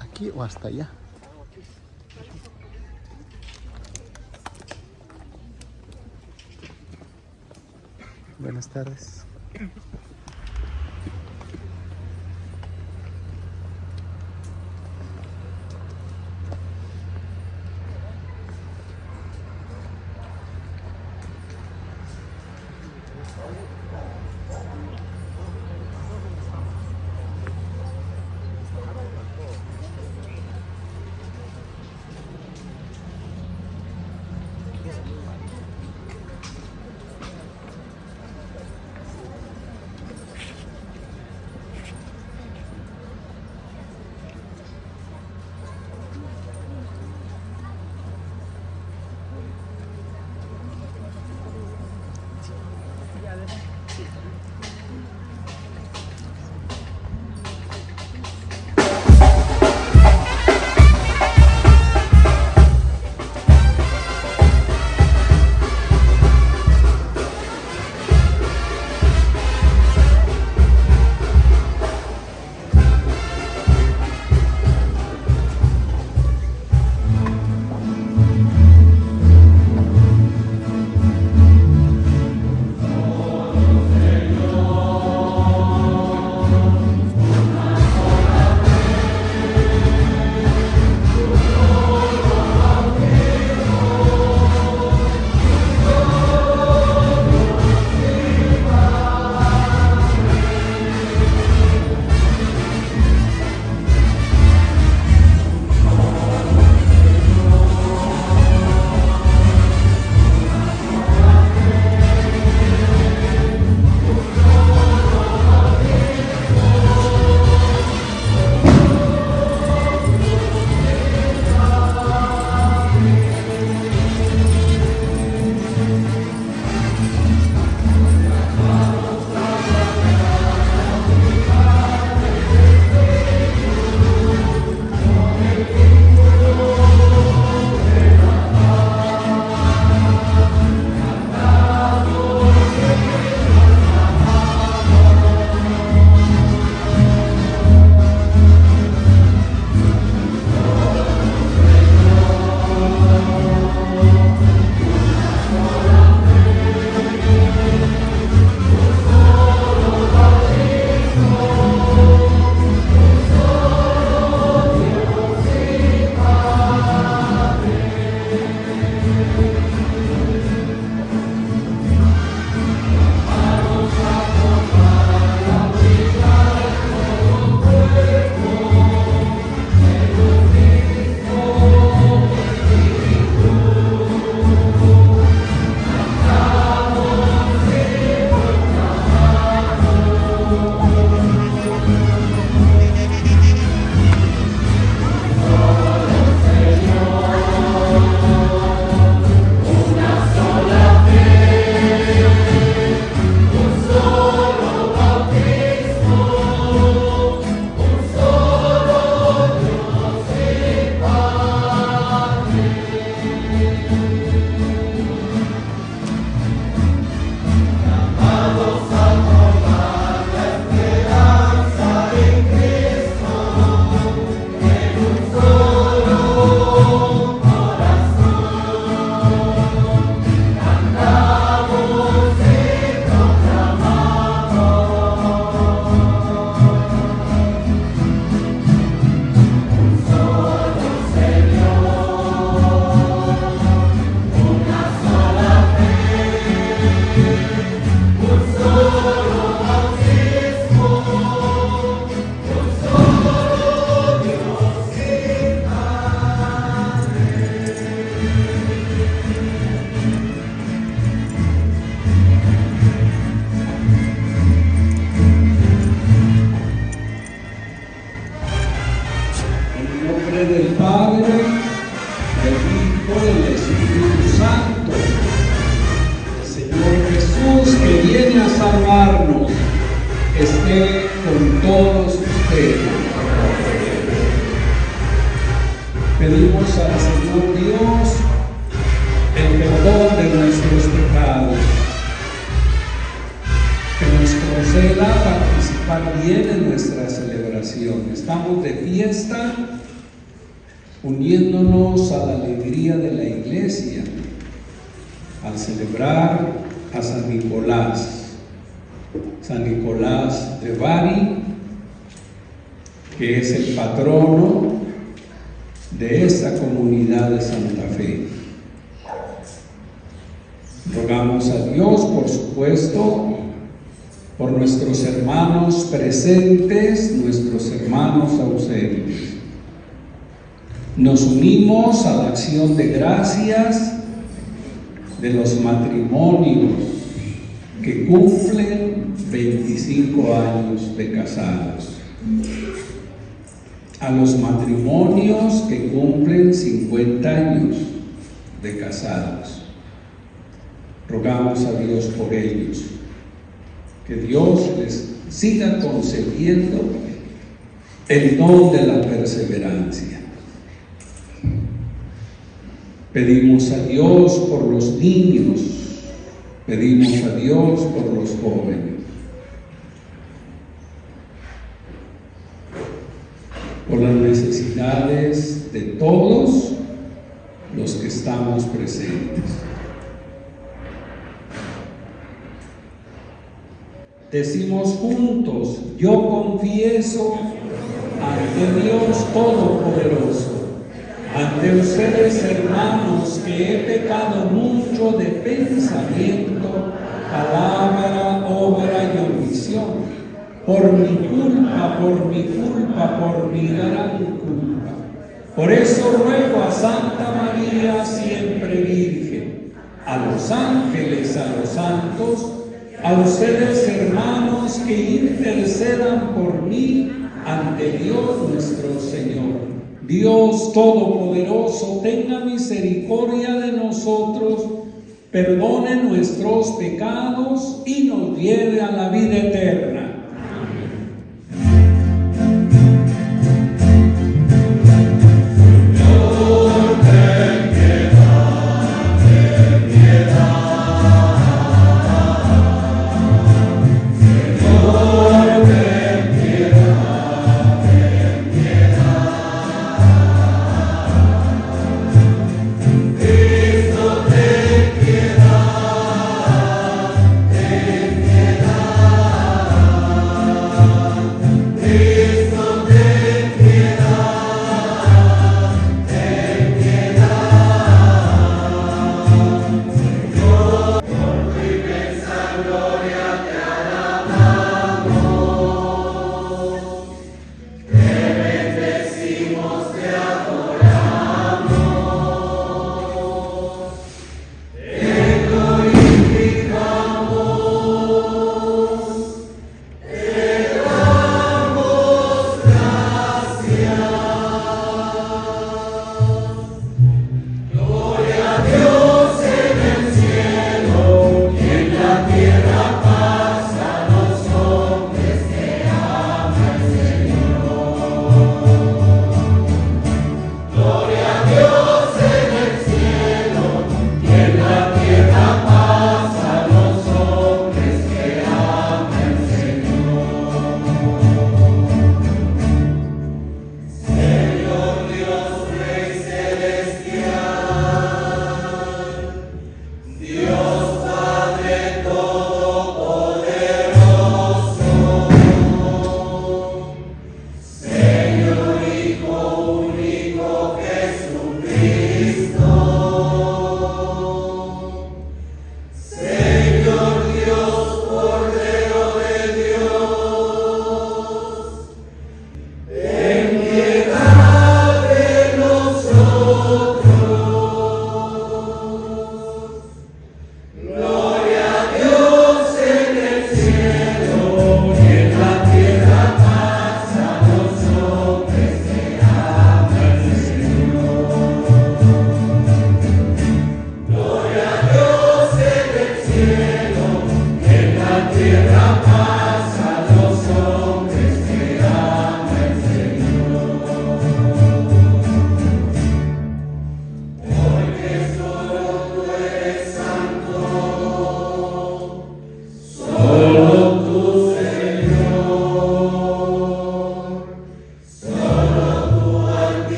¿Aquí o hasta allá? Buenas tardes. pedimos al Señor Dios el perdón de nuestros pecados, que nos conceda participar bien en nuestra celebración. Estamos de fiesta, uniéndonos a la alegría de la Iglesia al celebrar a San Nicolás de Bari, que es el patrono de esta comunidad de Santa Fe. Rogamos a Dios, por supuesto, por nuestros hermanos presentes, nuestros hermanos ausentes. Nos unimos a la acción de gracias de los matrimonios que cumplen 25 años de casados, a los matrimonios que cumplen 50 años de casados. Rogamos a Dios por ellos, que Dios les siga concediendo el don de la perseverancia. Pedimos a Dios por los niños, pedimos a Dios por los jóvenes, por las necesidades de todos los que estamos presentes. Decimos juntos: yo confieso ante Dios Todopoderoso, ante ustedes, hermanos, que he pecado mucho de pensamiento, palabra, obra y omisión, por mi culpa, por mi gran culpa. Por eso ruego a Santa María, siempre Virgen, a los ángeles, a los santos, a ustedes, hermanos, que intercedan por mí ante Dios nuestro Señor. Dios Todopoderoso, tenga misericordia de nosotros, perdone nuestros pecados y nos lleve a la vida eterna.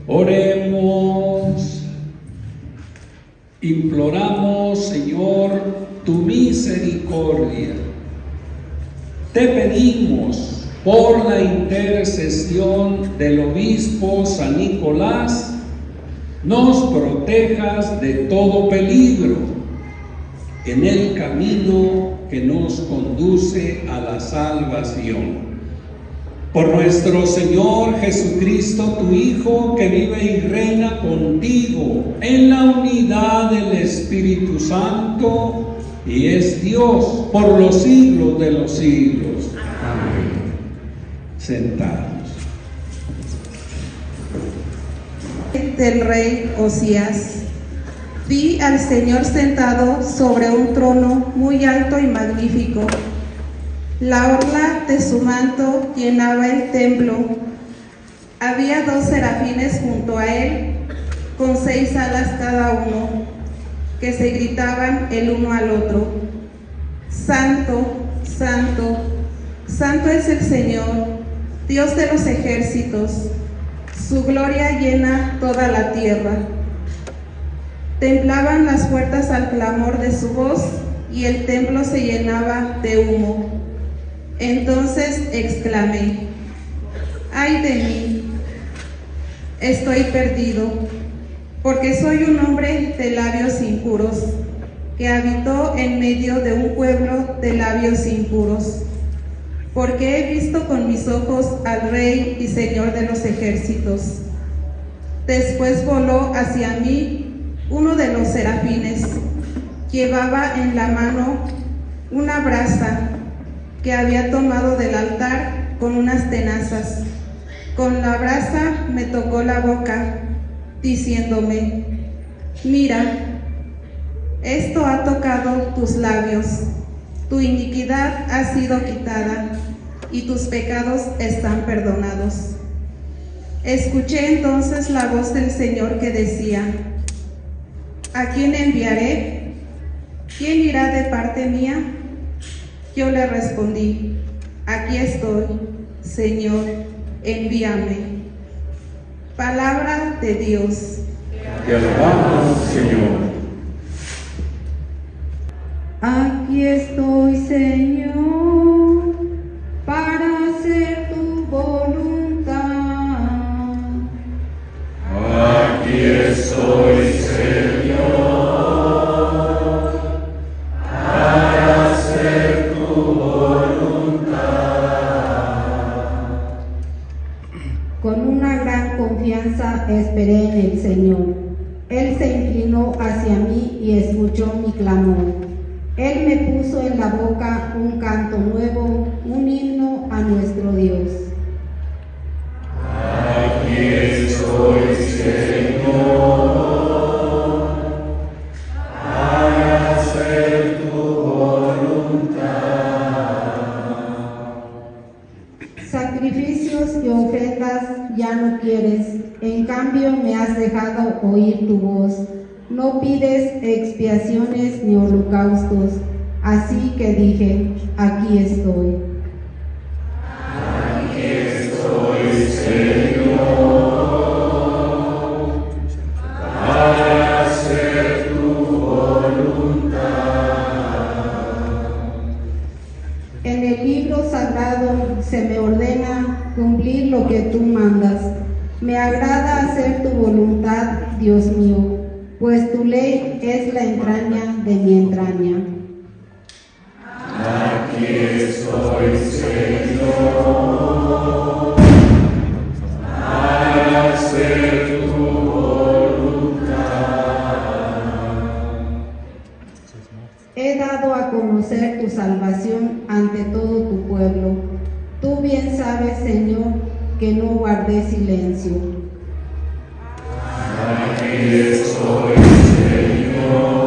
Oremos. Imploramos, Señor, tu misericordia. Te pedimos, por la intercesión del obispo San Nicolás, nos protejas de todo peligro en el camino que nos conduce a la salvación. Por nuestro Señor Jesucristo, tu Hijo, que vive y reina contigo en la unidad del Espíritu Santo, y es Dios por los siglos de los siglos. Amén. Sentados. Del rey Osías. Vi al Señor sentado sobre un trono muy alto y magnífico. La orla de su manto llenaba el templo. Había 2 serafines junto a él, con 6 alas cada uno, que se gritaban el uno al otro: Santo, Santo, Santo es el Señor, Dios de los ejércitos. Su gloria llena toda la tierra. Temblaban las puertas al clamor de su voz, y el templo se llenaba de humo. Entonces exclamé: ¡ay de mí! Estoy perdido, porque soy un hombre de labios impuros, que habitó en medio de un pueblo de labios impuros. Porque he visto con mis ojos al Rey y Señor de los ejércitos. Después voló hacia mí uno de los serafines. Llevaba en la mano una brasa que había tomado del altar con unas tenazas. Con la brasa me tocó la boca, diciéndome: mira, esto ha tocado tus labios, tu iniquidad ha sido quitada y tus pecados están perdonados. Escuché entonces la voz del Señor que decía: ¿a quién enviaré? ¿Quién irá de parte mía? Yo le respondí: aquí estoy, Señor, envíame. Palabra de Dios. Te alabamos, Señor. Aquí estoy, Señor, para hacer tu voluntad. Aquí estoy, Señor, para hacer tu voluntad. Con una gran confianza esperé en el Señor. Él se inclinó hacia mí y escuchó mi clamor. Él me puso en la boca un canto nuevo, un himno a nuestro Dios. Aquí estoy, Señor, para hacer tu voluntad. Sacrificios y ofrendas ya no quieres, en cambio me has dejado oír tu voz. No pides expiaciones ni holocaustos, así que dije: aquí estoy. Aquí estoy, Señor, para hacer tu voluntad. En el libro sagrado se me ordena cumplir lo que tú mandas. Me agrada hacer tu voluntad, Dios mío, pues tu ley es la entraña de mi entraña. Aquí estoy, Señor, para hacer tu voluntad. He dado a conocer tu salvación ante todo tu pueblo. Tú bien sabes, Señor, que no guardé silencio. Aquí estoy, Señor,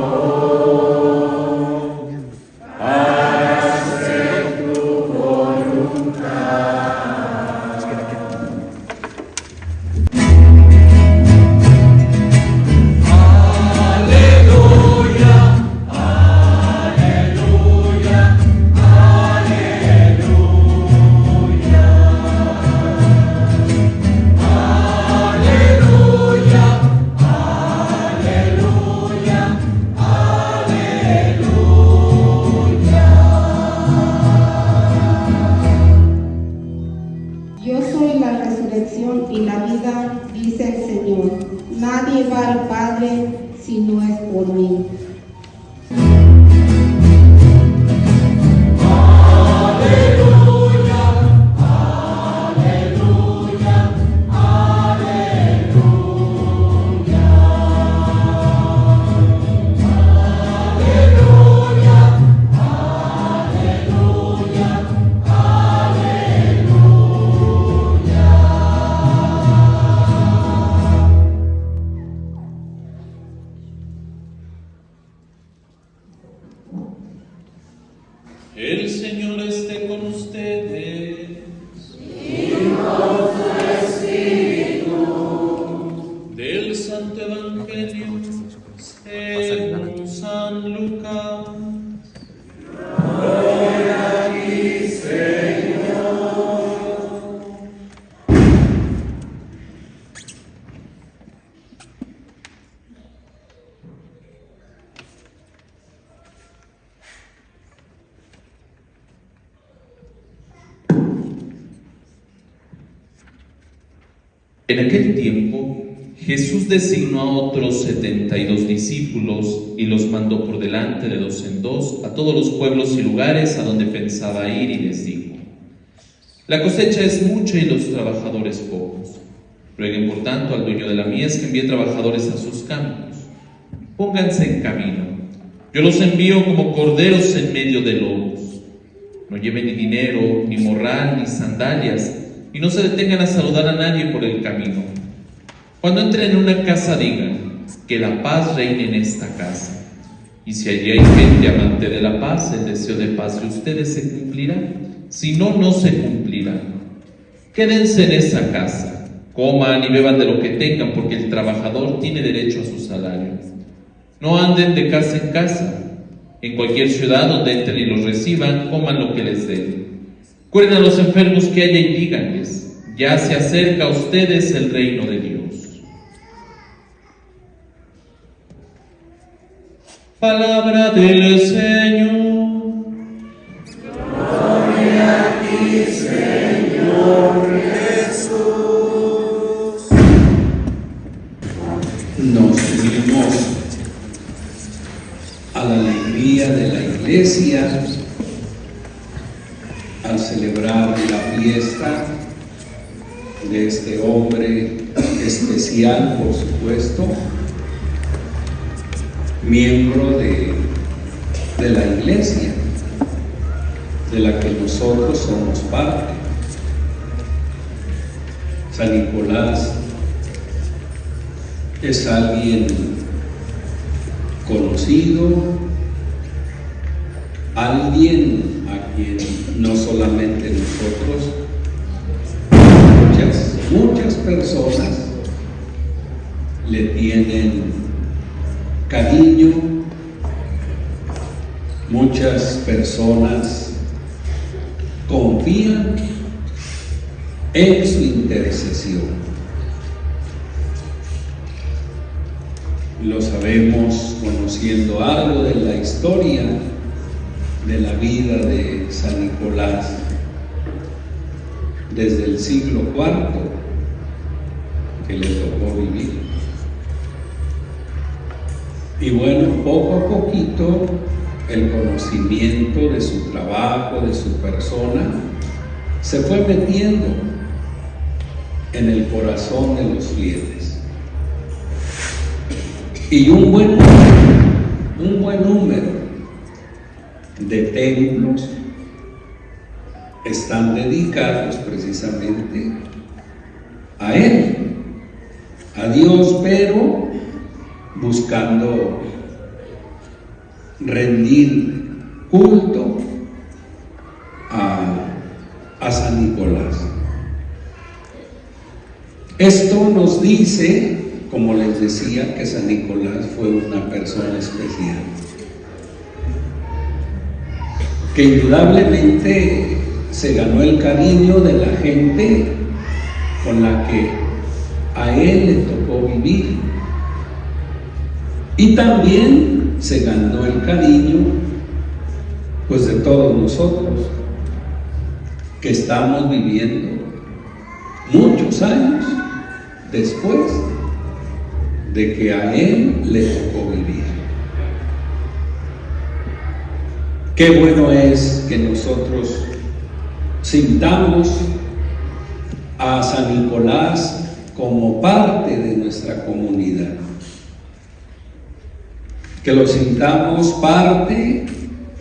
Amén. El Señor esté con ustedes. Y con tu espíritu. Del Santo Evangelio según San Lucas. Gloria a ti, Señor. En aquel tiempo, Jesús designó a otros 72 discípulos y los mandó por delante de dos en dos a todos los pueblos y lugares a donde pensaba ir, y les dijo: La cosecha es mucha y los trabajadores pocos. Rueguen por tanto al dueño de la mies que envíe trabajadores a sus campos. Pónganse en camino. Yo los envío como corderos en medio de lobos. No lleven ni dinero, ni morral, ni sandalias, y no se detengan a saludar a nadie por el camino. Cuando entren en una casa, digan: que la paz reine en esta casa. Y si allí hay gente amante de la paz, el deseo de paz de ustedes se cumplirá. Si no, no se cumplirá. Quédense en esa casa, coman y beban de lo que tengan, porque el trabajador tiene derecho a su salario. No anden de casa en casa. En cualquier ciudad donde entren y los reciban, coman lo que les den. Curen a los enfermos que haya y díganles: ya se acerca a ustedes el reino de Dios. Palabra del Señor. Gloria a ti, Señor Jesús. Nos unimos a la alegría de la Iglesia al celebrar la fiesta de este hombre especial, por supuesto, miembro de la Iglesia, de la que nosotros somos parte. San Nicolás es alguien conocido, alguien a quien no solamente nosotros, muchas personas le tienen cariño, muchas personas confían en su intercesión. Lo sabemos conociendo algo de la historia de la vida de San Nicolás desde el siglo IV que le tocó vivir. Y bueno, poco a poquito el conocimiento de su trabajo, de su persona, se fue metiendo en el corazón de los fieles. Y un buen número de templos están dedicados precisamente a Él, a Dios, pero buscando rendir culto a San Nicolás. Esto nos dice, como les decía, que San Nicolás fue una persona especial, que indudablemente se ganó el cariño de la gente con la que a él le tocó vivir, y también se ganó el cariño pues de todos nosotros que estamos viviendo muchos años después de que a él le tocó vivir. Qué bueno es que nosotros sintamos a San Nicolás como parte de nuestra comunidad, que lo sintamos parte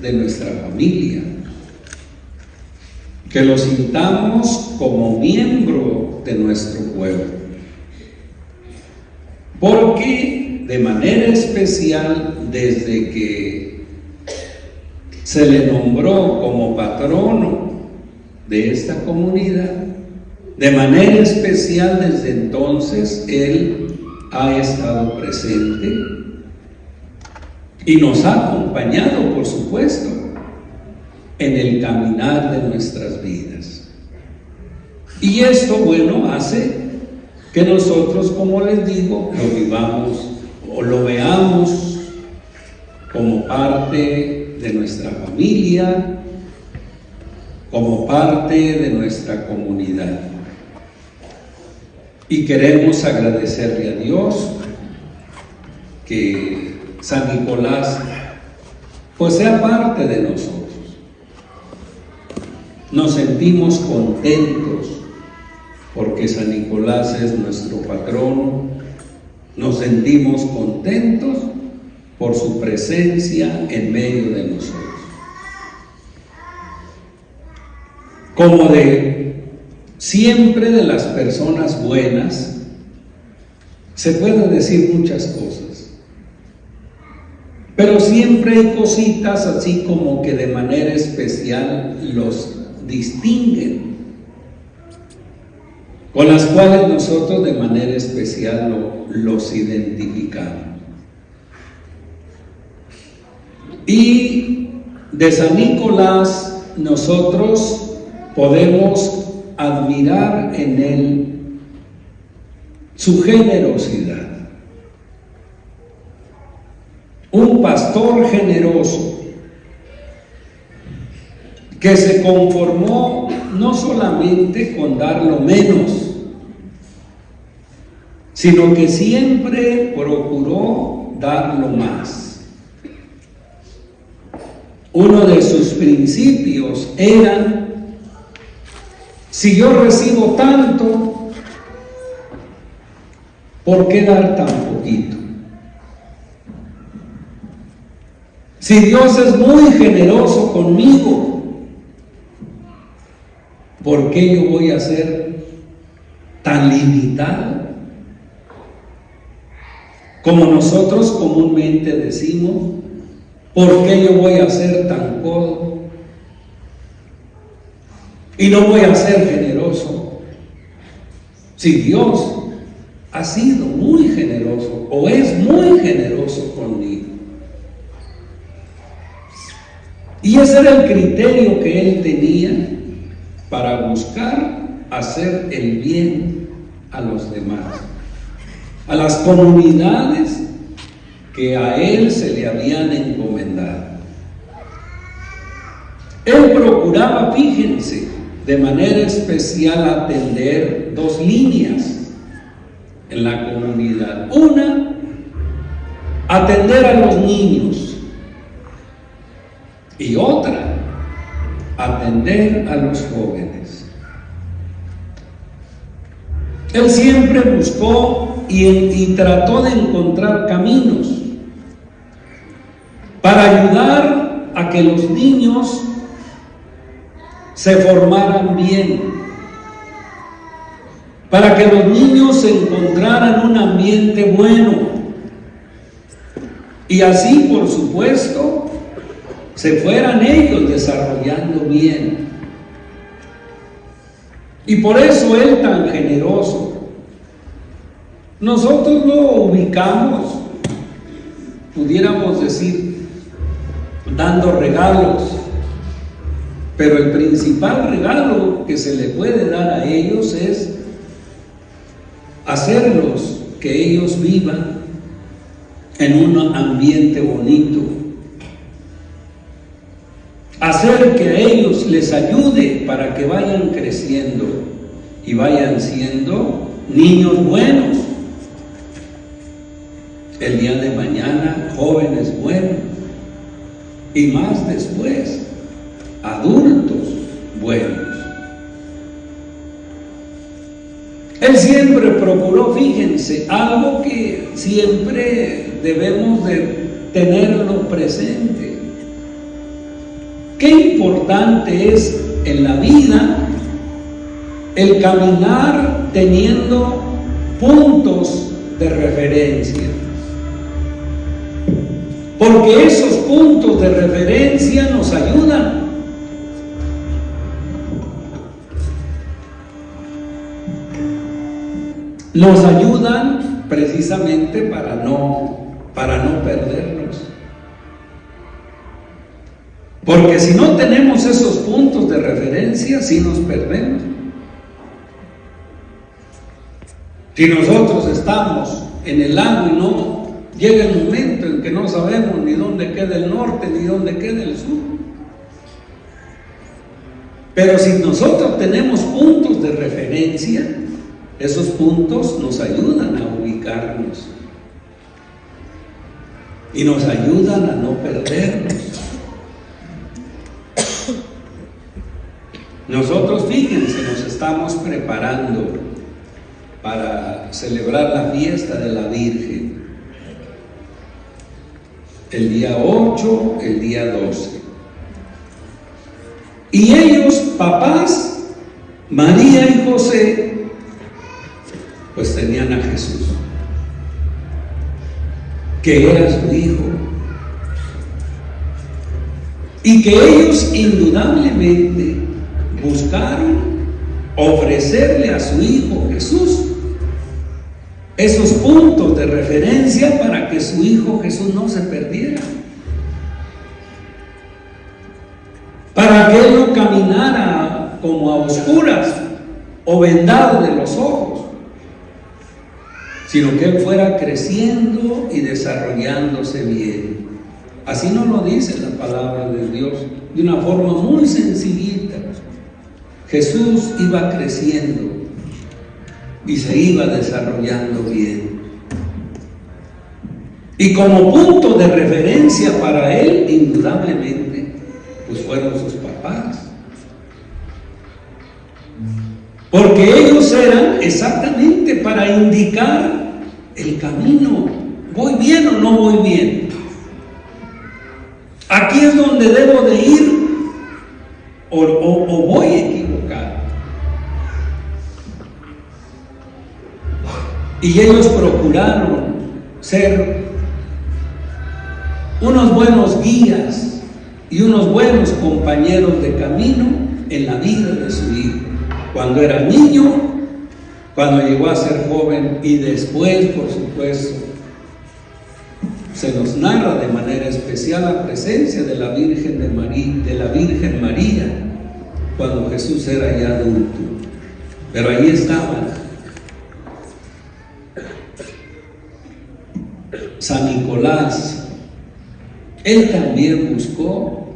de nuestra familia, que lo sintamos como miembro de nuestro pueblo, porque de manera especial, desde que se le nombró como patrono de esta comunidad, de manera especial desde entonces él ha estado presente y nos ha acompañado, por supuesto, en el caminar de nuestras vidas. Y esto, bueno, hace que nosotros, como les digo, lo vivamos o lo veamos como parte de nuestra familia, como parte de nuestra comunidad. Y queremos agradecerle a Dios que San Nicolás pues sea parte de nosotros. Nos sentimos contentos porque San Nicolás es nuestro patrono. Nos sentimos contentos por su presencia en medio de nosotros. Como de siempre de las personas buenas, se pueden decir muchas cosas, pero siempre hay cositas así como que de manera especial los distinguen, con las cuales nosotros de manera especial los identificamos. Y de San Nicolás nosotros podemos admirar en él su generosidad. Un pastor generoso que se conformó no solamente con dar lo menos, sino que siempre procuró dar lo más. Uno de sus principios era: si yo recibo tanto, ¿por qué dar tan poquito? Si Dios es muy generoso conmigo, ¿por qué yo voy a ser tan limitado? Como nosotros comúnmente decimos, ¿por qué yo voy a ser tan codo? Y no voy a ser generoso. Si Dios ha sido muy generoso o es muy generoso conmigo. Y ese era el criterio que él tenía para buscar hacer el bien a los demás, a las comunidades que a él se le habían encomendado. Él procuraba, fíjense, de manera especial atender dos líneas en la comunidad. Una, atender a los niños, y otra, atender a los jóvenes. Él siempre buscó y trató de encontrar caminos para ayudar a que los niños se formaran bien, para que los niños encontraran un ambiente bueno y así, por supuesto, se fueran ellos desarrollando bien. Y por eso él tan generoso. Nosotros lo ubicamos, pudiéramos decir, dando regalos, pero el principal regalo que se le puede dar a ellos es hacerlos que ellos vivan en un ambiente bonito, hacer que a ellos les ayude para que vayan creciendo y vayan siendo niños buenos, el día de mañana jóvenes buenos, y más después, adultos buenos. Él siempre procuró, fíjense, algo que siempre debemos de tenerlo presente. Qué importante es en la vida el caminar teniendo puntos de referencia. Porque esos puntos de referencia nos ayudan. Nos ayudan precisamente para no perdernos. Porque si no tenemos esos puntos de referencia, sí nos perdemos. Si nosotros estamos en el lago y no llega el momento en que no sabemos ni dónde queda el norte ni dónde queda el sur. Pero si nosotros tenemos puntos de referencia, esos puntos nos ayudan a ubicarnos y nos ayudan a no perdernos. Nosotros, fíjense, nos estamos preparando para celebrar la fiesta de la Virgen. El día 8, el día 12. Y ellos, papás, María y José, pues tenían a Jesús, que era su hijo. Y que ellos indudablemente buscaron ofrecerle a su hijo Jesús esos puntos de referencia para que su hijo Jesús no se perdiera, para que él no caminara como a oscuras o vendado de los ojos, sino que él fuera creciendo y desarrollándose bien. Así nos lo dice la palabra de Dios, de una forma muy sencillita. Jesús iba creciendo y se iba desarrollando bien. Y como punto de referencia para él, indudablemente, pues fueron sus papás. Porque ellos eran exactamente para indicar el camino. ¿Voy bien o no voy bien? Aquí es donde debo de ir o voy equivocado. Y ellos procuraron ser unos buenos guías y unos buenos compañeros de camino en la vida de su hijo. Cuando era niño, cuando llegó a ser joven y después, por supuesto, se nos narra de manera especial la presencia de la Virgen María, cuando Jesús era ya adulto. Pero ahí estaba San Nicolás. Él también buscó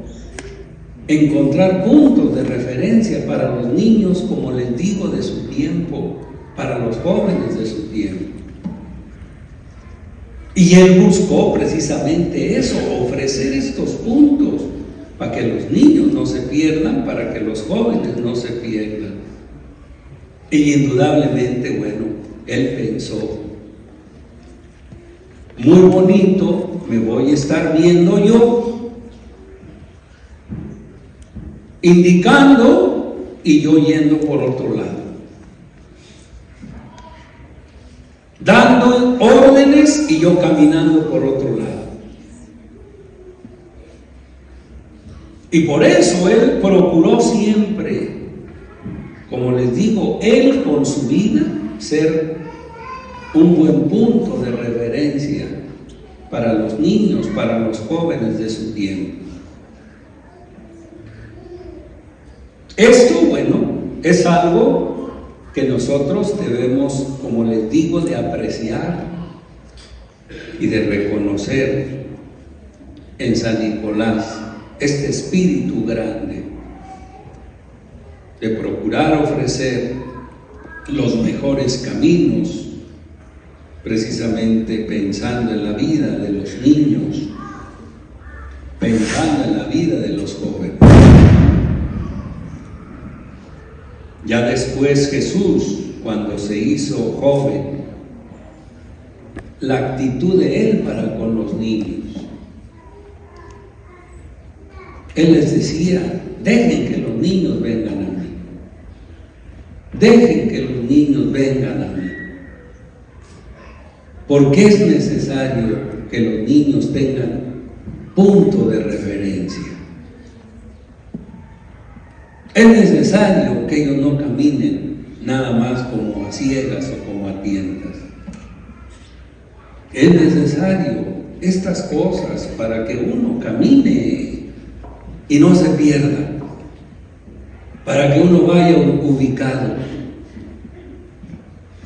encontrar puntos de referencia para los niños, como les digo, de su tiempo, para los jóvenes de su tiempo. Y él buscó precisamente eso, ofrecer estos puntos para que los niños no se pierdan, para que los jóvenes no se pierdan. Y indudablemente, bueno, él pensó, muy bonito, me voy a estar viendo yo, indicando y yo yendo por otro lado, dando órdenes y yo caminando por otro lado. Y por eso él procuró siempre, como les digo, él con su vida ser un buen punto de referencia para los niños, para los jóvenes de su tiempo. Esto, bueno, es algo que nosotros debemos, como les digo, de apreciar y de reconocer en San Nicolás, este espíritu grande de procurar ofrecer los mejores caminos, precisamente pensando en la vida de los niños, pensando en la vida de los jóvenes. Ya después Jesús, cuando se hizo joven, la actitud de Él para con los niños. Él les decía, dejen que los niños vengan a mí. Dejen que los niños vengan a mí. Porque es necesario que los niños tengan punto de referencia. Es necesario que ellos no caminen nada más como a ciegas o como a tientas. Es necesario estas cosas para que uno camine y no se pierda, para que uno vaya ubicado.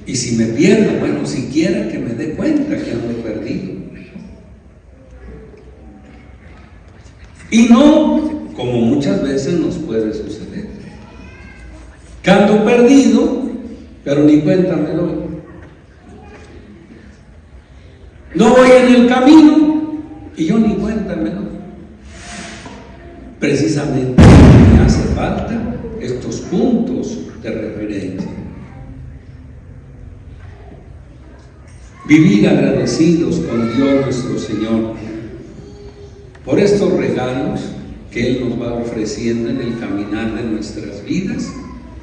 Y si me pierdo, bueno, siquiera que me dé cuenta que ando perdido. Y no, como muchas veces nos puede suceder, que ando perdido, pero ni cuenta me doy. No voy en el camino y yo ni cuenta me doy. Precisamente me hace falta estos puntos de referencia. Vivir agradecidos con Dios nuestro Señor por estos regalos que Él nos va ofreciendo en el caminar de nuestras vidas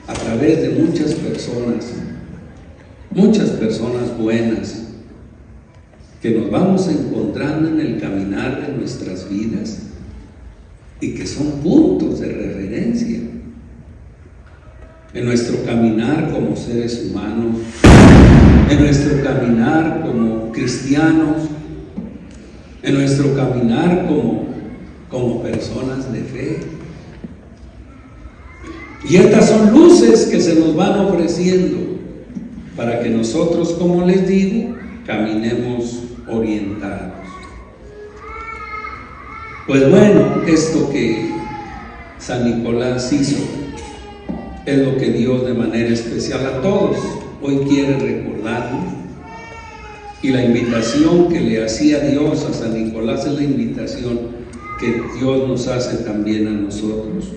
a través de muchas personas buenas que nos vamos encontrando en el caminar de nuestras vidas y que son puntos de referencia en nuestro caminar como seres humanos, en nuestro caminar como cristianos, en nuestro caminar como personas de fe. Y estas son luces que se nos van ofreciendo para que nosotros, como les digo, caminemos orientados. Pues bueno, esto que San Nicolás hizo es lo que Dios de manera especial a todos hoy quiere recordarnos. Y la invitación que le hacía Dios a San Nicolás es la invitación que Dios nos hace también a nosotros.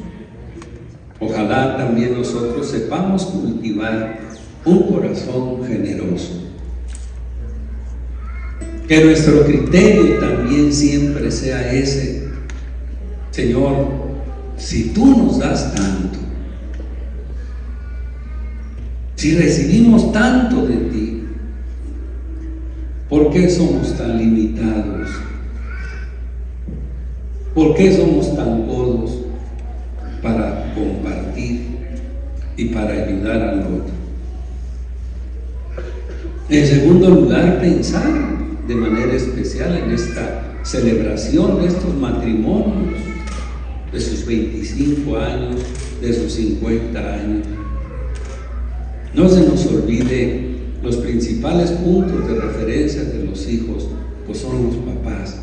Ojalá también nosotros sepamos cultivar un corazón generoso. Que nuestro criterio también siempre sea ese: Señor, si tú nos das tanto, si recibimos tanto de ti, ¿por qué somos tan limitados? ¿Por qué somos tan codos para compartir y para ayudar al otro? En segundo lugar, pensar de manera especial en esta celebración de estos matrimonios, de sus 25 años, de sus 50 años. No se nos olvide, los principales puntos de referencia de los hijos, pues son los papás.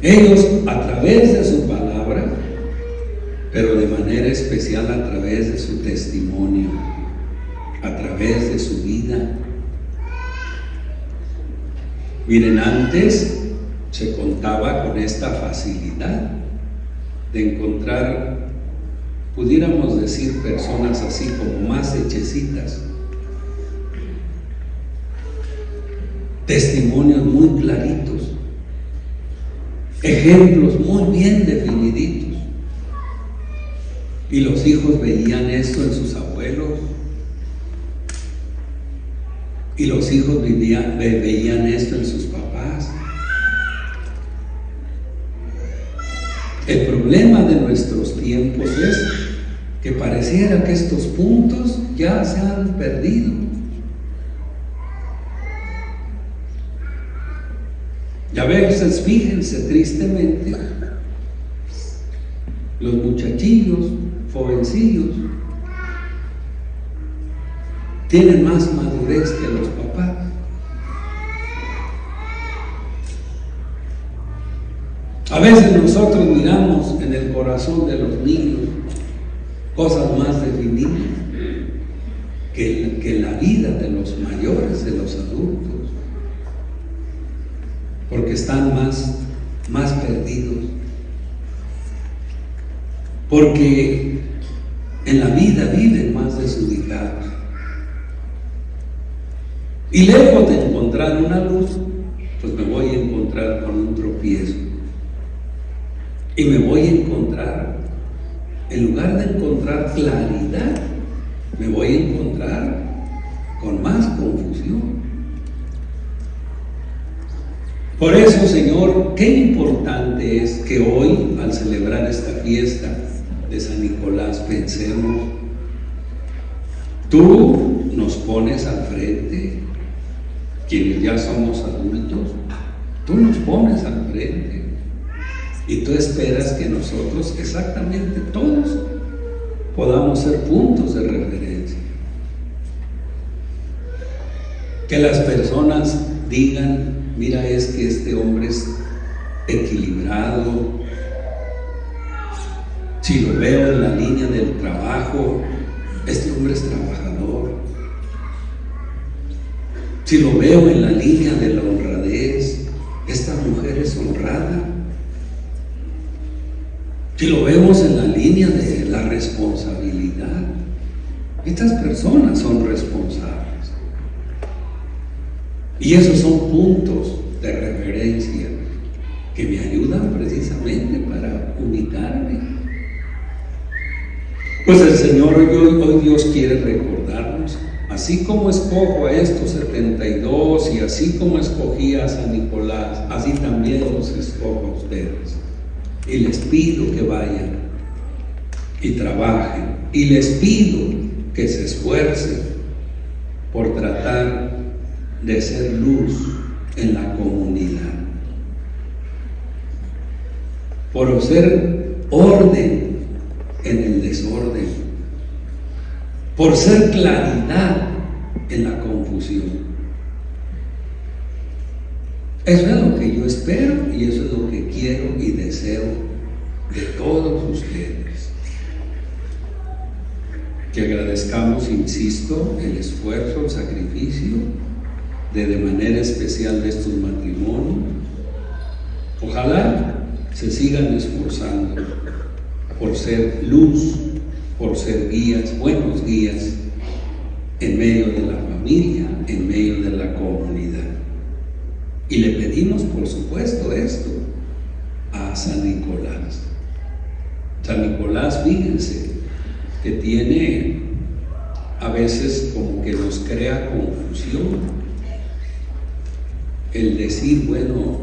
Ellos, a través de su palabra, pero de manera especial a través de su testimonio, a través de su vida. Miren, antes se contaba con esta facilidad de encontrar, pudiéramos decir, personas así como más hechecitas, testimonios muy claritos, ejemplos muy bien definiditos, y los hijos veían esto en sus abuelos, y los hijos veían esto en sus papás. El problema de nuestros tiempos es que pareciera que estos puntos ya se han perdido. Y a veces, fíjense tristemente, los muchachillos, jovencillos, tienen más madurez que los papás. A veces nosotros miramos en el corazón de los niños cosas más definidas que la vida de los mayores, de los adultos. porque están más perdidos. Porque en la vida viven más desubicados. Y lejos de encontrar una luz, pues me voy a encontrar con un tropiezo. Y me voy a encontrar, en lugar de encontrar claridad, me voy a encontrar con más confusión. Por eso, Señor, qué importante es que hoy, al celebrar esta fiesta de San Nicolás, pensemos, tú nos pones al frente, quienes ya somos adultos, tú nos pones al frente y tú esperas que nosotros, exactamente todos, podamos ser puntos de referencia. Que las personas digan, mira, es que este hombre es equilibrado. Si lo veo en la línea del trabajo, este hombre es trabajador. Si lo veo en la línea de la honradez, esta mujer es honrada. Si lo vemos en la línea de la responsabilidad, estas personas son responsables. Y esos son puntos de referencia que me ayudan precisamente para ubicarme. Pues el Señor hoy Dios quiere recordarnos, así como escojo a estos 72 y así como escogí a San Nicolás, así también los escojo a ustedes. Y les pido que vayan y trabajen. Y les pido que se esfuercen por tratar de ser luz en la comunidad, por ser orden en el desorden, por ser claridad en la confusión. Eso es lo que yo espero y eso es lo que quiero y deseo de todos ustedes. Que agradezcamos, insisto, el esfuerzo, el sacrificio de manera especial de estos matrimonios. Ojalá se sigan esforzando por ser luz, por ser guías, buenos guías en medio de la familia, en medio de la comunidad. Y le pedimos, por supuesto, esto a San Nicolás. San Nicolás, fíjense, que tiene a veces como que nos crea confusión el decir, bueno,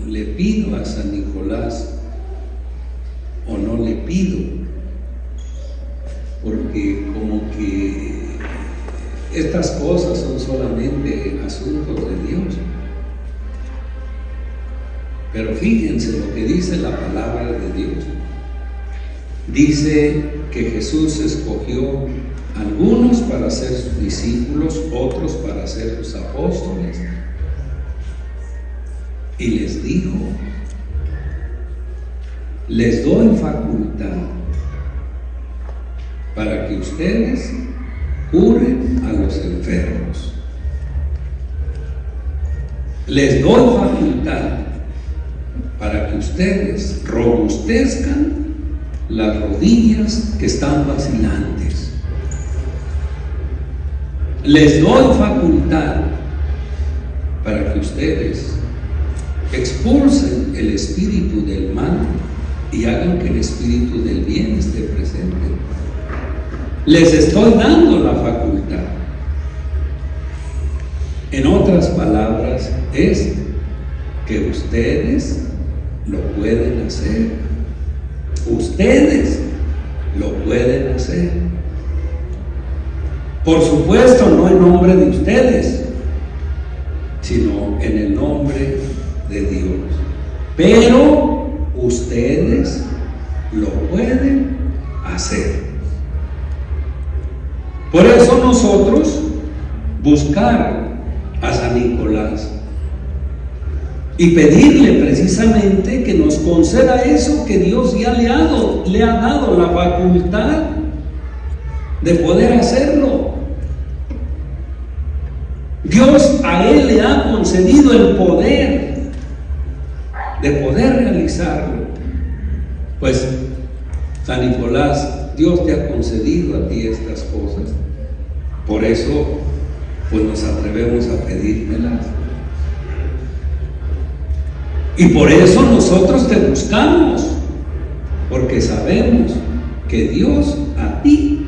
le pido a San Nicolás o no le pido, porque como que estas cosas son solamente asuntos de Dios. Pero fíjense lo que dice la palabra de Dios. Dice que Jesús escogió algunos para ser sus discípulos, otros para ser sus apóstoles. Y les dijo, les doy facultad para que ustedes curen a los enfermos. Les doy facultad para que ustedes robustezcan las rodillas que están vacilantes. Les doy facultad para que ustedes expulsen el espíritu del mal y hagan que el espíritu del bien esté presente. Les estoy dando la facultad. En otras palabras, es que ustedes lo pueden hacer. Ustedes lo pueden hacer. Por supuesto, no en nombre de ustedes, sino en el nombre de Dios. Pero ustedes lo pueden hacer. Por eso nosotros buscar a San Nicolás y pedirle precisamente que nos conceda eso que Dios ya le ha dado la facultad de poder hacerlo. Dios a él le ha concedido el poder de poder realizarlo. Pues San Nicolás, Dios te ha concedido a ti estas cosas. Por eso, pues nos atrevemos a pedírmelas. Y por eso nosotros te buscamos, porque sabemos que Dios a ti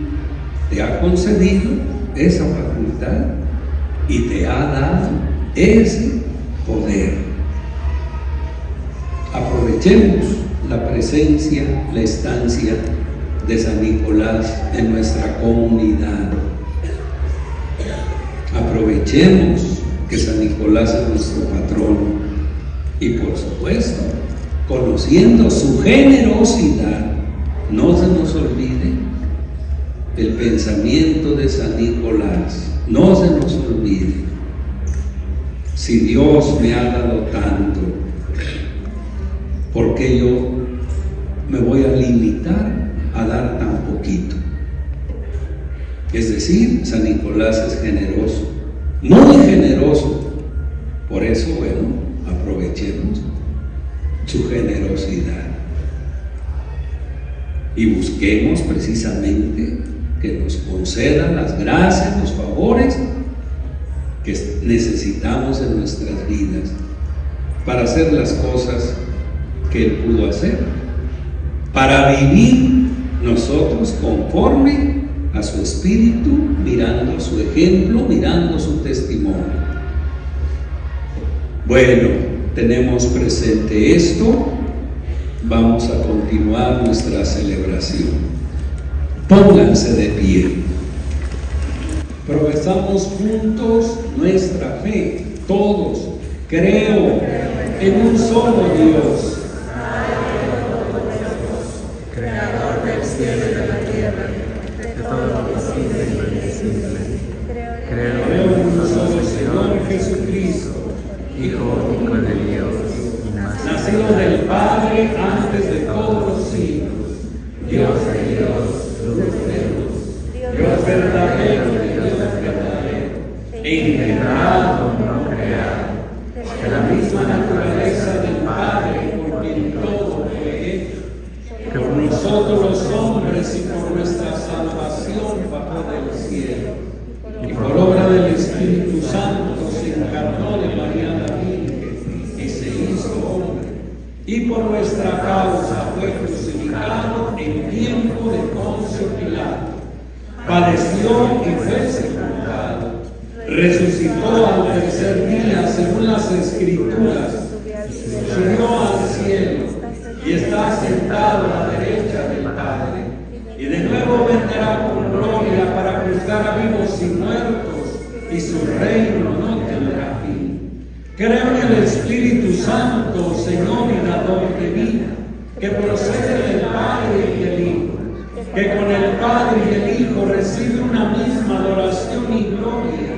te ha concedido esa facultad y te ha dado ese poder. Aprovechemos la presencia, la estancia de San Nicolás en nuestra comunidad. Aprovechemos que San Nicolás es nuestro patrono y, por supuesto, conociendo su generosidad, no se nos olvide el pensamiento de San Nicolás. No se nos olvide: si Dios me ha dado tanto, ¿por qué yo me voy a limitar a dar tan poquito? Es decir, San Nicolás es generoso, muy generoso. Por eso, bueno, aprovechemos su generosidad y busquemos precisamente que nos conceda las gracias, los favores que necesitamos en nuestras vidas para hacer las cosas que Él pudo hacer, para vivir nosotros conforme a su espíritu, mirando su ejemplo, mirando su testimonio. Bueno, tenemos presente esto, vamos a continuar nuestra celebración. Pónganse de pie. Profesamos juntos nuestra fe, todos. Creo en un solo Dios, Creador del cielo y de la tierra, de todo lo visible y lo invisible. Creo en un solo Señor Jesucristo, Hijo único de Dios, nacido del Padre antes de todos los siglos, Dios de Dios, luz de luz, Dios verdadero de Dios verdadero, engendrado, no creado, de la misma naturaleza del Padre, por quien todo fue hecho, que por nosotros los hombres y por nuestra salvación bajó del cielo, y por obra del Espíritu Santo se encarnó de María la Virgen y se hizo hombre, y por nuestra causa fue crucificado en tiempo de Poncio Pilato, padeció y fue sepultado, resucitó al tercer día según las Escrituras, subió al cielo y está sentado a la derecha del Padre, y de nuevo vendrá con gloria para juzgar a vivos y muertos, y su reino no tendrá fin. Creo en el Espíritu Santo, Señor y dador de vida, que procede del Padre y del Hijo, que con el Padre y el Hijo recibe una misma adoración y gloria,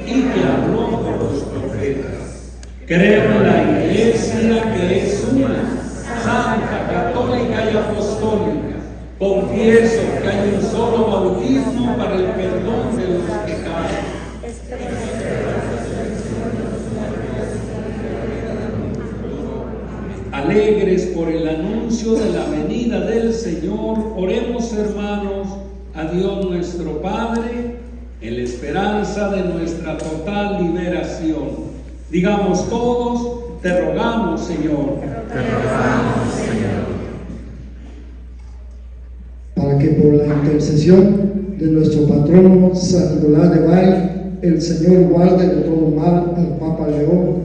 y que habló por los profetas. Creo en la Iglesia, que es una, santa, católica y apostólica. Confieso que hay un solo bautismo para el perdón de los pecados. Alegres por el anuncio de la venida del Señor, oremos, hermanos, a Dios nuestro Padre, en la esperanza de nuestra total liberación. Digamos todos: te rogamos, Señor. te rogamos, Señor. Para que por la intercesión de nuestro patrono San Nicolás de Bari, el Señor guarde de todo mal al Papa León,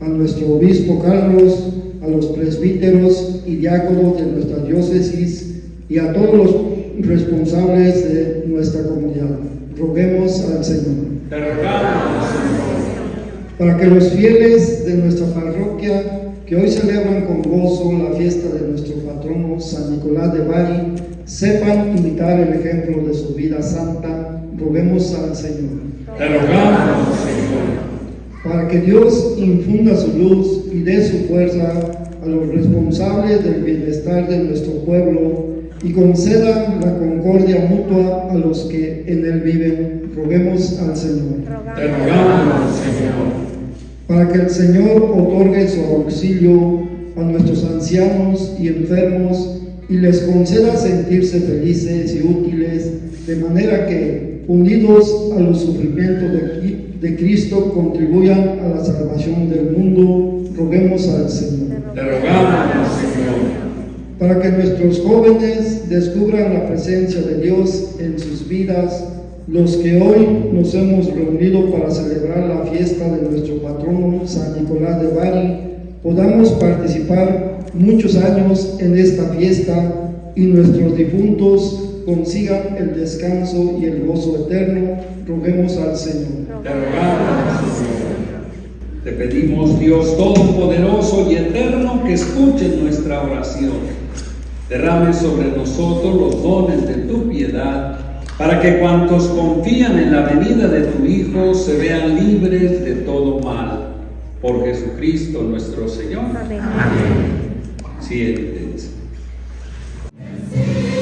a nuestro obispo Carlos, a los presbíteros y diáconos de nuestra diócesis y a todos los responsables de nuestra comunidad. Roguemos al Señor. Te rogamos, Señor. Para que los fieles de nuestra parroquia, que hoy celebran con gozo la fiesta de nuestro patrono San Nicolás de Bari, sepan imitar el ejemplo de su vida santa, roguemos al Señor. Te rogamos, Señor. Para que Dios infunda su luz y dé su fuerza a los responsables del bienestar de nuestro pueblo y conceda la concordia mutua a los que en él viven, roguemos al Señor. Te rogamos, Señor. Para que el Señor otorgue su auxilio a nuestros ancianos y enfermos y les conceda sentirse felices y útiles, de manera que, unidos a los sufrimientos de Cristo, contribuyan a la salvación del mundo. Roguemos al Señor. Te rogamos, Señor, Para que nuestros jóvenes descubran la presencia de Dios en sus vidas, los que hoy nos hemos reunido para celebrar la fiesta de nuestro patrono San Nicolás de Bari, podamos participar muchos años en esta fiesta y nuestros difuntos consigan el descanso y el gozo eterno. Roguemos al Señor. te rogamos, Señor. Te pedimos, Dios Todopoderoso y Eterno, que escuches nuestra oración. Derrame sobre nosotros los dones de tu piedad, para que cuantos confían en la venida de tu Hijo se vean libres de todo mal. Por Jesucristo nuestro Señor. Amén. Siéntense. Sí.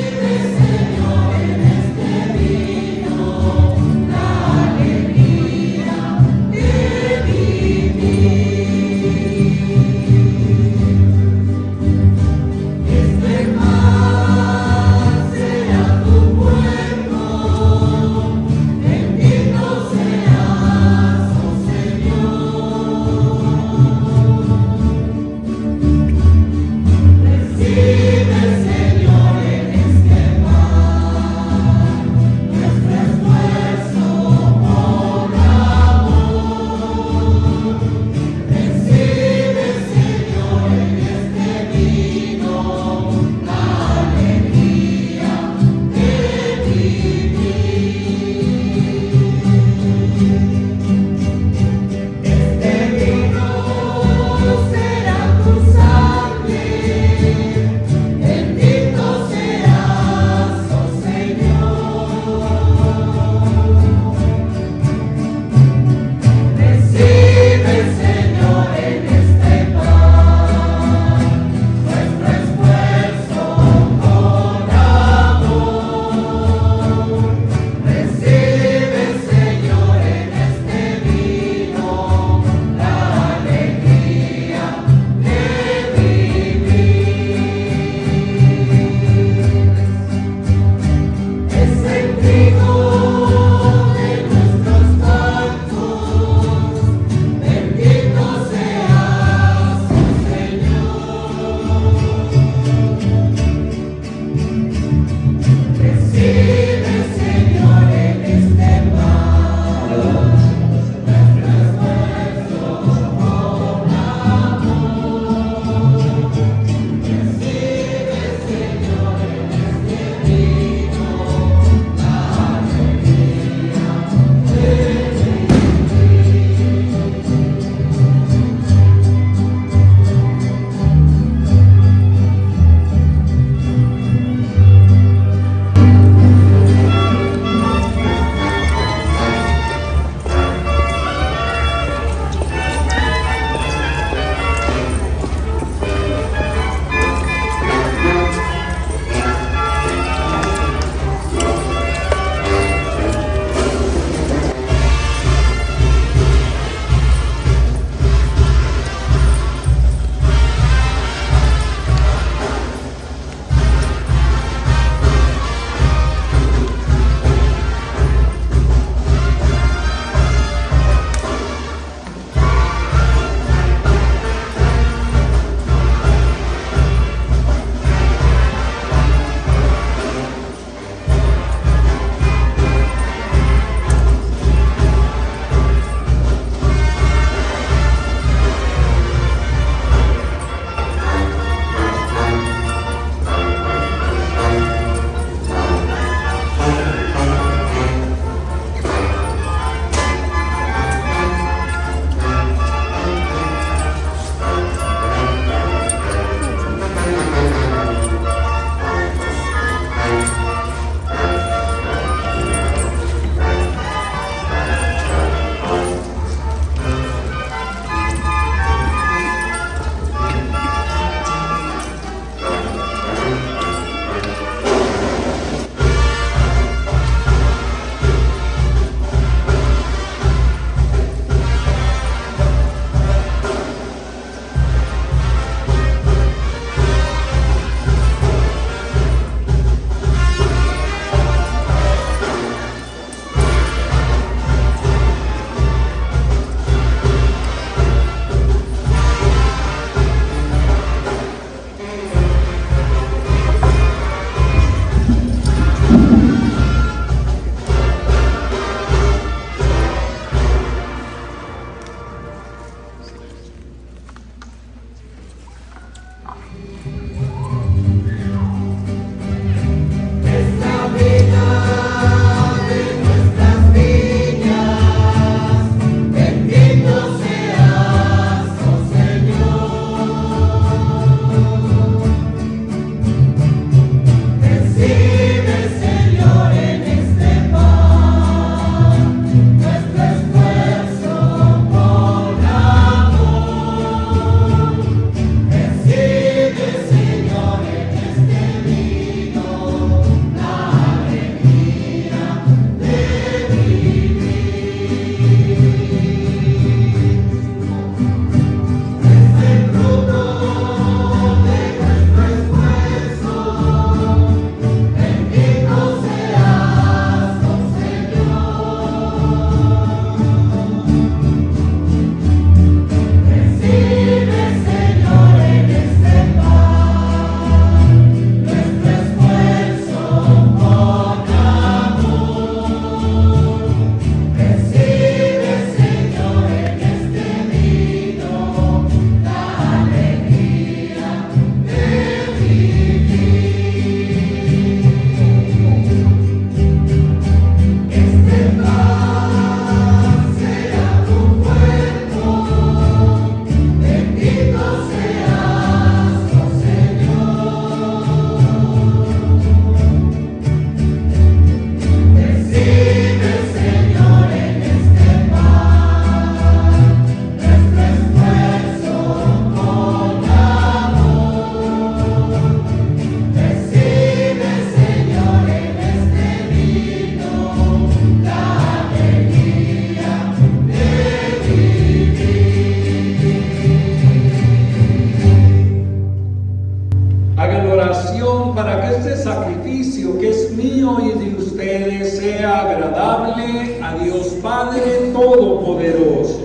este sacrificio que es mío y de ustedes sea agradable a Dios Padre Todopoderoso.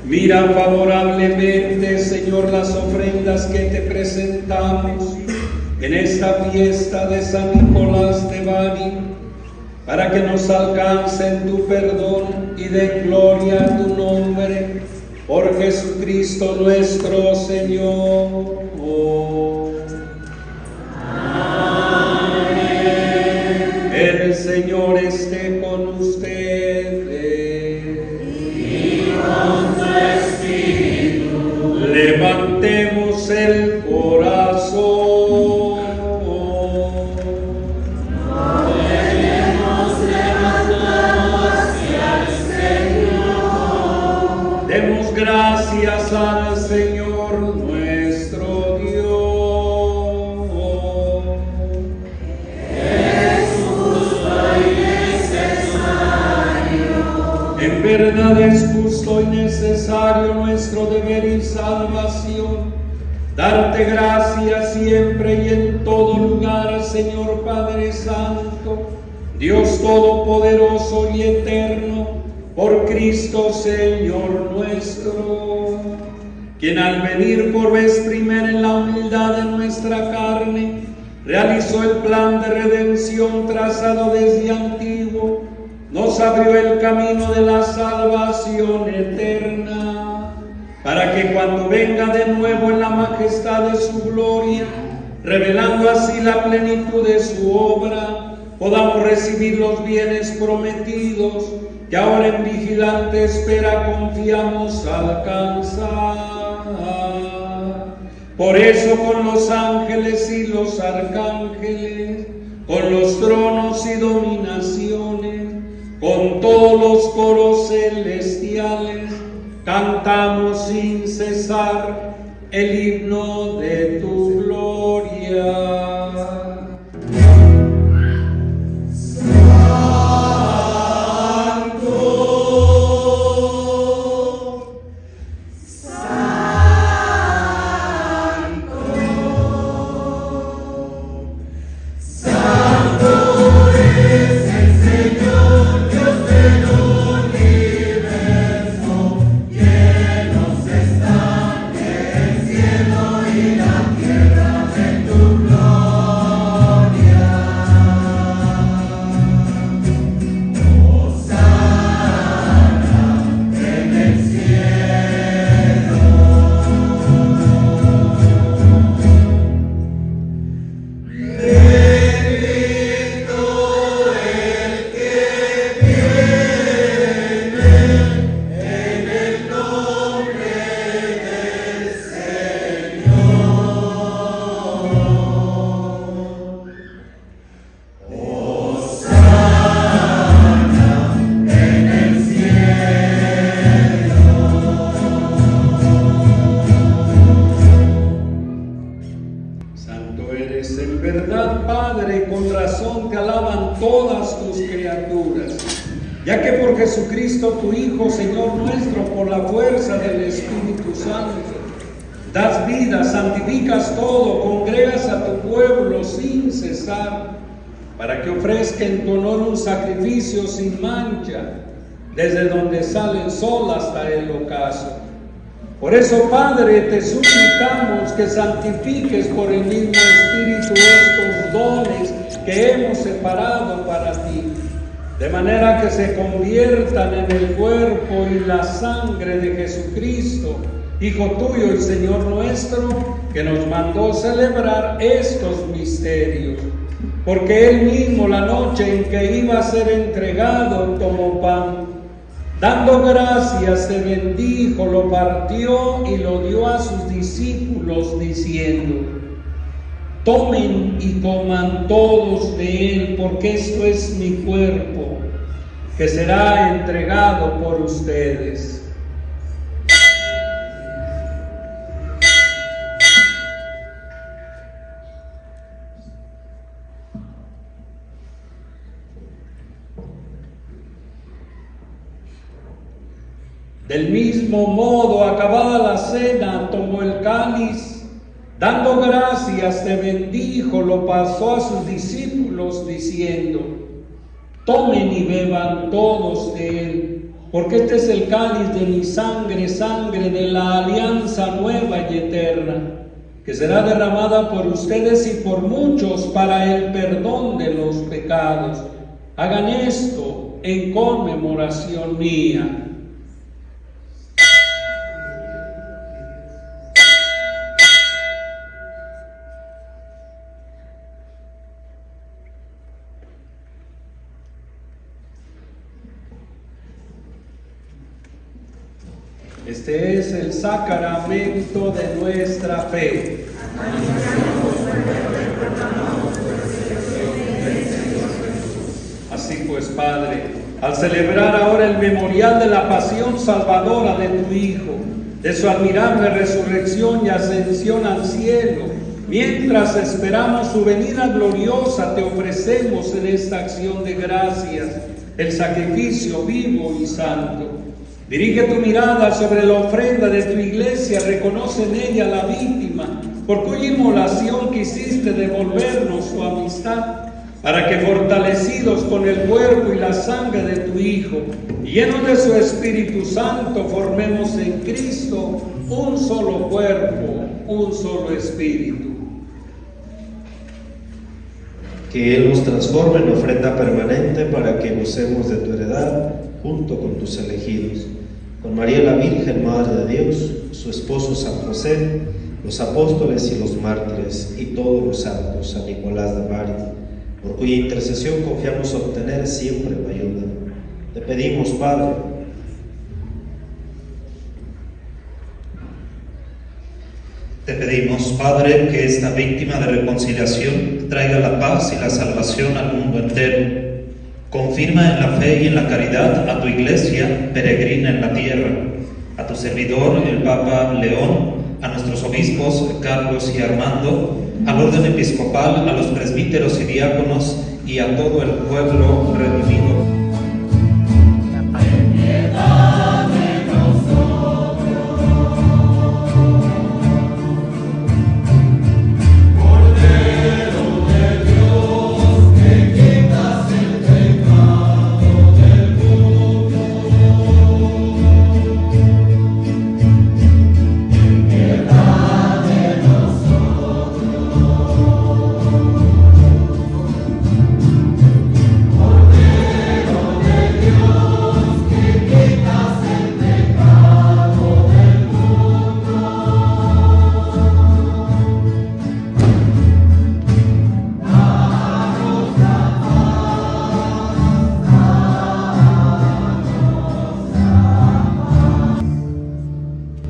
Mira favorablemente, Señor, las ofrendas que te presentamos en esta fiesta de San Nicolás de Bari, para que nos alcancen tu perdón y de gloria a tu nombre, por Jesucristo nuestro Señor. Amén. El Señor esté con ustedes. Y con tu espíritu. Levantemos el corazón. Demos gracias al Señor nuestro Dios. Es justo y necesario. En verdad es justo y necesario nuestro deber y salvación. Darte gracias siempre y en todo lugar, Señor Padre Santo, Dios Todopoderoso y Eterno, por Cristo Señor nuestro, quien al venir por vez primera en la humildad de nuestra carne, realizó el plan de redención trazado desde antiguo, nos abrió el camino de la salvación eterna, para que cuando venga de nuevo en la majestad de su gloria, revelando así la plenitud de su obra, podamos recibir los bienes prometidos, que ahora en vigilante espera confiamos alcanzar. Por eso con los ángeles y los arcángeles, con los tronos y dominaciones, con todos los coros celestiales, cantamos sin cesar el himno de tu gloria. Ya que por Jesucristo tu Hijo, Señor nuestro, por la fuerza del Espíritu Santo, das vida, santificas todo, congregas a tu pueblo sin cesar, para que ofrezca en tu honor un sacrificio sin mancha, desde donde sale el sol hasta el ocaso. Por eso, Padre, te suplicamos que santifiques por el mismo Espíritu estos dones que hemos separado para ti, de manera que se conviertan en el cuerpo y la sangre de Jesucristo, Hijo tuyo y Señor nuestro, que nos mandó celebrar estos misterios. Porque Él mismo, la noche en que iba a ser entregado, tomó pan. Dando gracias, se bendijo, lo partió y lo dio a sus discípulos, diciendo: tomen y coman todos de él, porque esto es mi cuerpo, que será entregado por ustedes. Del mismo modo, acabada la cena, tomó el cáliz, dando gracias, te bendijo, lo pasó a sus discípulos, diciendo: tomen y beban todos de él, porque este es el cáliz de mi sangre, sangre de la alianza nueva y eterna, que será derramada por ustedes y por muchos para el perdón de los pecados. Hagan esto en conmemoración mía. Este es el sacramento de nuestra fe. Así pues, Padre, al celebrar ahora el memorial de la pasión salvadora de tu Hijo, de su admirable resurrección y ascensión al cielo, mientras esperamos su venida gloriosa, te ofrecemos en esta acción de gracias el sacrificio vivo y santo. Dirige tu mirada sobre la ofrenda de tu iglesia, reconoce en ella la víctima, por cuya inmolación quisiste devolvernos su amistad, para que fortalecidos con el cuerpo y la sangre de tu Hijo, llenos de su Espíritu Santo, formemos en Cristo un solo cuerpo, un solo espíritu. Que Él nos transforme en ofrenda permanente para que gocemos de tu heredad junto con tus elegidos, con María la Virgen, Madre de Dios, su esposo San José, los apóstoles y los mártires, y todos los santos, San Nicolás de Bari, por cuya intercesión confiamos obtener siempre tu ayuda. Te pedimos, Padre, que esta víctima de reconciliación traiga la paz y la salvación al mundo entero. Confirma en la fe y en la caridad a tu iglesia peregrina en la tierra, a tu servidor, el Papa León, a nuestros obispos Carlos y Armando, al orden episcopal, a los presbíteros y diáconos y a todo el pueblo redimido.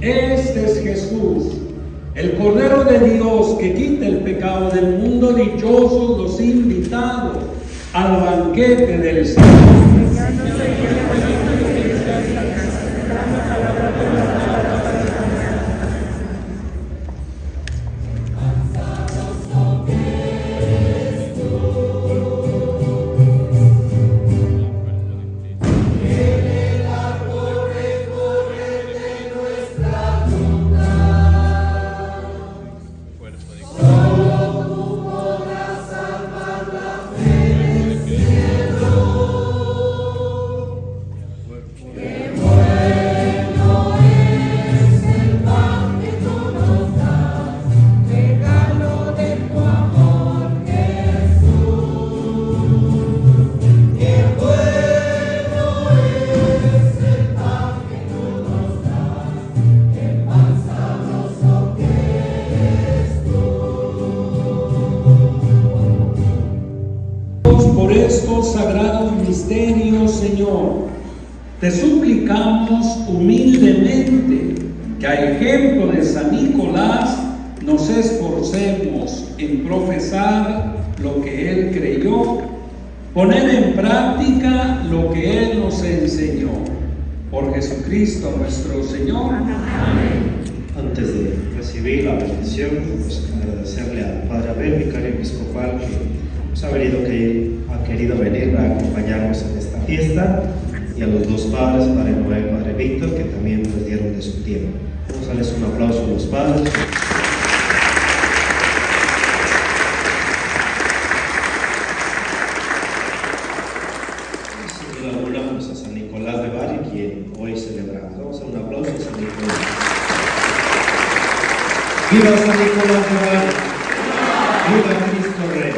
Este es Jesús, el Cordero de Dios que quita el pecado del mundo. Dichosos los invitados al banquete del Señor. Por estos sagrados misterios, Señor, te suplicamos humildemente que a ejemplo de San Nicolás nos esforcemos en profesar lo que él creyó, poner en práctica lo que él nos enseñó. Por Jesucristo nuestro Señor. Amén. Antes de recibir la bendición, pues agradecerle al Padre Abel, vicario episcopal, que ha querido venir a acompañarnos en esta fiesta. y a los dos padres, Padre Noel y Padre Víctor, que también nos dieron de su tiempo. Vamos a darles un aplauso a los padres. Inauguramos a San Nicolás de Bari, quien hoy celebramos. Vamos a dar un aplauso a San Nicolás. ¡Viva San Nicolás de Bari! ¡Viva Cristo Rey!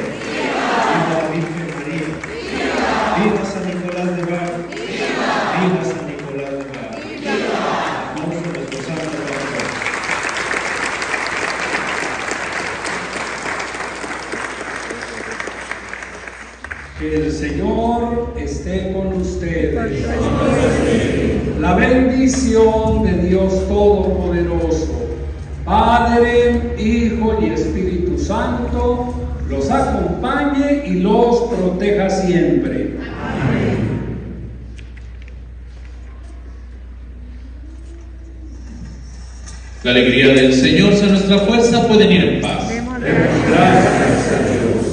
¡Viva la Virgen María! ¡Viva San Nicolás de Bari! ¡Viva San Nicolás de Bari! Aplauso a nuestro santo patrón. Que el Señor esté con ustedes. La bendición de Dios Todopoderoso, Padre, Hijo y Espíritu Santo, los acompañe y los proteja siempre. Amén. La alegría del Señor sea nuestra fuerza, pueden ir en paz. Gracias a Dios.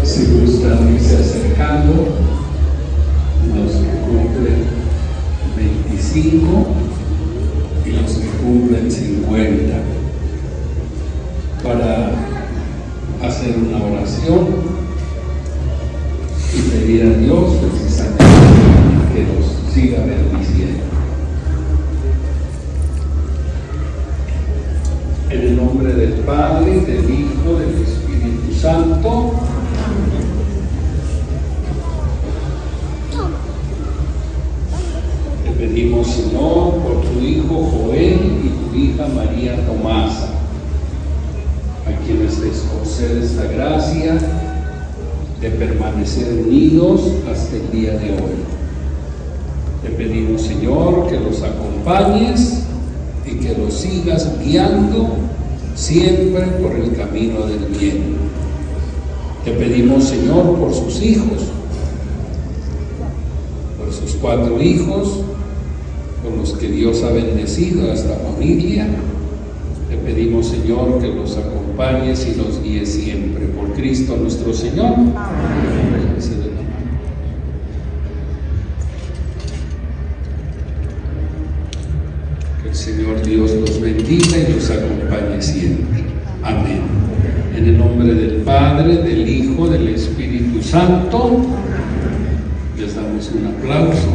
Si gustan irse acercando, los que cumplen 25 y los que cumplen 50, para hacer una oración y pedir a Dios precisamente que los siga pedimos, Señor, por tu hijo Joel y tu hija María Tomasa, a quienes les concedes la gracia de permanecer unidos hasta el día de hoy. Te pedimos, Señor, que los acompañes y que los sigas guiando siempre por el camino del bien. Te pedimos, Señor, por sus hijos, por sus 4 hijos, con los que Dios ha bendecido a esta familia. Te pedimos, Señor, que los acompañes y los guíes siempre. Por Cristo nuestro Señor. Amén. Que el Señor Dios los bendiga y los acompañe siempre. Amén. En el nombre del Padre, del Hijo, del Espíritu Santo, les damos un aplauso.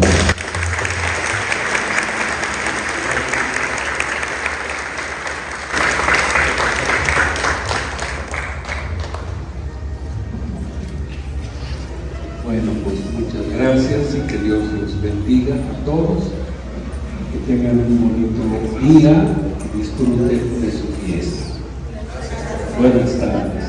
Bueno, pues muchas gracias y que Dios los bendiga a todos, que tengan un bonito día y disfruten de su fiesta. Buenas tardes.